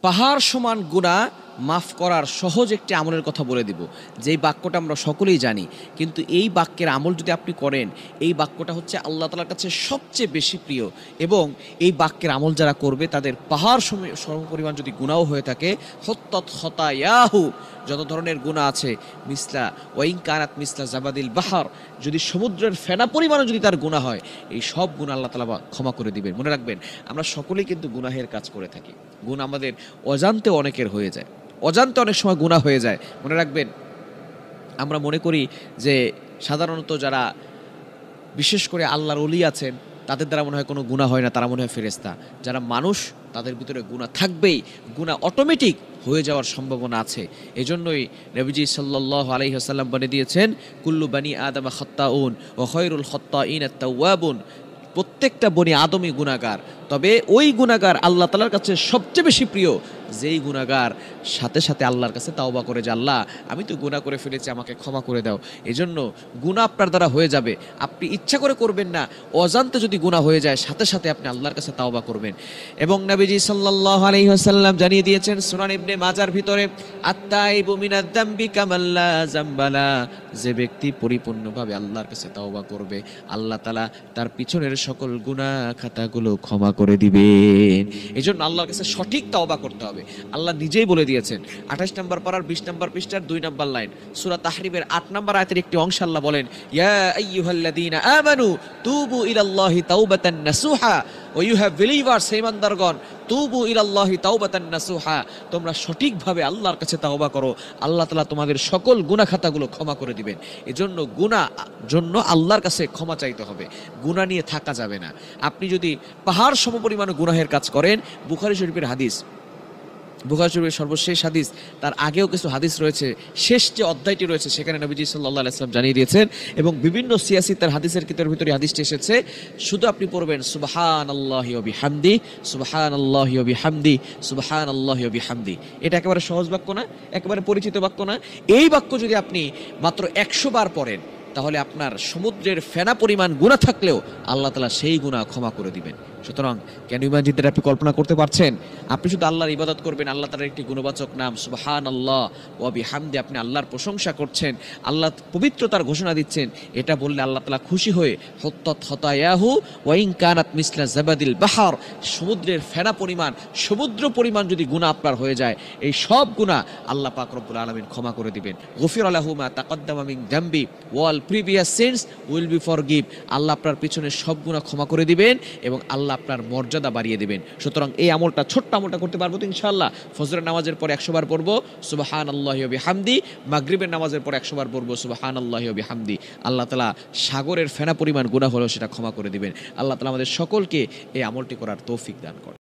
পাহাড় সমান গুনাহ মাফ করার সহজ একটি আমলের কথা বলে দিব, যেই বাক্যটা আমরা সকলেই জানি, কিন্তু এই বাক্যের আমল যদি আপনি করেন, এই বাক্যটা হচ্ছে আল্লাহ তাআলার কাছে সবচেয়ে বেশি প্রিয়। এবং এই বাক্যের আমল যারা করবে তাদের পাহাড় সম পরিমাণ যদি গুনাহও হয়ে থাকে, হত্তত খতায়াহু, যত ধরনের গুনাহ আছে, মিসলা ওয়াইন কানাত মিসলা জাবাদিল বাহার, যদি সমুদ্রের ফেনা পরিমাণও যদি তার গুনাহ হয়, এই সব গুনাহ আল্লাহ তাআলা ক্ষমা করে দিবেন। মনে রাখবেন, আমরা সকলেই কিন্তু গুনাহের কাজ করে থাকি। গুনাহ আমাদের অজান্তে অনেকের হয়ে যায়, অজান্তে অনেক সময় গুনাহ হয়ে যায়। মনে রাখবেন, আমরা মনে করি যে সাধারণত যারা বিশেষ করে আল্লাহর ওলি আছেন তাদের দ্বারা মনে হয় কোনো গুনাহ হয় না, তারা মনে হয় ফেরেশতা। যারা মানুষ তাদের ভিতরে গুনাহ থাকবেই, গুনাহ অটোমেটিক হয়ে যাওয়ার সম্ভাবনা আছে। এজন্যই নবীজি সাল্লাল্লাহু আলাইহি ওয়াসাল্লাম বলে দিয়েছেন, কুল্লু বানি আদম খাত্তাউন ওয়া খায়রুল খাত্তাইন আত-তাওয়াবুন, প্রত্যেকটা বনি আদমই গুনাহগার, তবে ওই গুনাহগার আল্লাহ তাআলার কাছে সবচেয়ে বেশি প্রিয় যেই গুনাহগার সাথে সাথে আল্লাহর কাছে তাওবা করে যে আল্লাহ আমি তো গুনাহ করে ফেলেছি, আমাকে ক্ষমা করে দাও। এজন্য গুনাহ আপনার দ্বারা হয়ে যাবে, আপনি ইচ্ছা করে করবেন না, অজান্তে যদি গুনাহ হয়ে যায় সাথে সাথে আপনি আল্লাহর কাছে তাওবা করবেন। এবং নবীজি সাল্লাল্লাহু আলাইহি ওয়াসাল্লাম জানিয়ে দিয়েছেন সুনান ইবনে মাজার ভিতরে, আত-তাইবু মিনাদ যামবি কামাল্লা যামবালা, যে ব্যক্তি পরিপূর্ণভাবে আল্লাহর কাছে তাওবা করবে, আল্লাহ তাআলা তার পিছনের সকল গুনাহ খাতাগুলো ক্ষমা করে দিবেন। এজন্য আল্লাহর কাছে সঠিক তাওবা করতে হবে। আল্লাহ নিজেই বলে দিয়েছেন 28 নম্বর পারার 20 নম্বর পৃষ্ঠার 2 নম্বর লাইন, সূরা তাহরিমের 8 নম্বর আয়াতের একটি অংশ আল্লাহ বলেন, ইয়া আইয়ুহাল্লাযীনা আমানু তুবু ইলাল্লাহি তাওবাতান নাসুহা, ও ইউ হ্যাভ বিলিভার্স, হে ইমানদারগণ, তুবু ইলাল্লাহি তাওবাতান নাসুহা, তোমরা সঠিকভাবে আল্লাহর কাছে তাওবা করো, আল্লাহ তাআলা তোমাদের সকল গুনাহ খাতাগুলো ক্ষমা করে দিবেন। এজন্য গুনাহ জন্য আল্লাহর কাছে ক্ষমা চাইতে হবে, গুনাহ নিয়ে থাকা যাবে না। আপনি যদি পাহাড় সমপরিমাণ গুনাহের কাজ করেন, বুখারী শরীফের হাদিস, বুখারী শরীফের সর্বশেষ হাদিস, তার আগেও কিছু হাদিস রয়েছে, শেষ যে অধ্যায়টি রয়েছে সেখানে নবীজি সাল্লাল্লাহু আলাইহি ওয়াসাল্লাম জানিয়ে দিয়েছেন, এবং বিভিন্ন সিয়াসিতার হাদিসের কিতাবের ভিতরে হাদিসটি এসেছে, শুধু আপনি পড়বেন সুবহানাল্লাহি ওয়া বিহামদি, সুবহানাল্লাহি ওয়া বিহামদি, সুবহানাল্লাহি ওয়া বিহামদি। এটা একেবারে সহজ বাক্য না, একেবারে পরিচিত বাক্য না? এই বাক্য যদি আপনি মাত্র 100 বার পড়েন, তাহলে আপনার সমুদ্রের ফেনা পরিমাণ গুনাহ থাকলেও আল্লাহ তাআলা সেই গুনাহ ক্ষমা করে দিবেন। সুতরাং কেন ইমানজিদের আপনি কল্পনা করতে পারছেন, আপনি শুধু আল্লাহর ইবাদত করবেন, আল্লাহ তাআলার একটি গুণবাচক নাম সুবহানাল্লাহ ওয়া বিহামদি, আপনি আল্লাহর প্রশংসা করছেন, আল্লাহ পবিত্রতার ঘোষণা দিচ্ছেন, এটা বললে আল্লাহ তাআলা খুশি হয়ে হত্তত খতায়াহু ওয়া ইন কানাত মিসলা জাবাদিল বাহার, সমুদ্রের ফেনা পরিমাণ, সমুদ্র পরিমাণ যদি গুনাহ আপনার হয়ে যায়, এই সব গুনাহ আল্লাহ পাক রব্বুল আলামিন ক্ষমা করে দিবেন। গফিরা লাহু মা তাকদ্দামা মিন যামবি ওয়াল previous sins will be forgive, Allah আপনার পিছনের সব গুনাহ ক্ষমা করে দিবেন এবং আল্লাহ আপনার মর্যাদা বাড়িয়ে দিবেন। সুতরাং এই আমলটা, ছোট্ট আমলটা করতে পারবো তো ইনশাআল্লাহ। ফজরের নামাজের পর 100 বার পড়বো সুবহানাল্লাহি ওয়া বিহামদি, মাগরিবের নামাজের পর 100 বার পড়বো সুবহানাল্লাহি ওয়া বিহামদি। আল্লাহ তাআলা সাগরের ফেনা পরিমাণ গুনাহ হলেও সেটা ক্ষমা করে দিবেন। আল্লাহ তাআলা আমাদের সকলকে এই আমলটি করার তৌফিক দান করেন।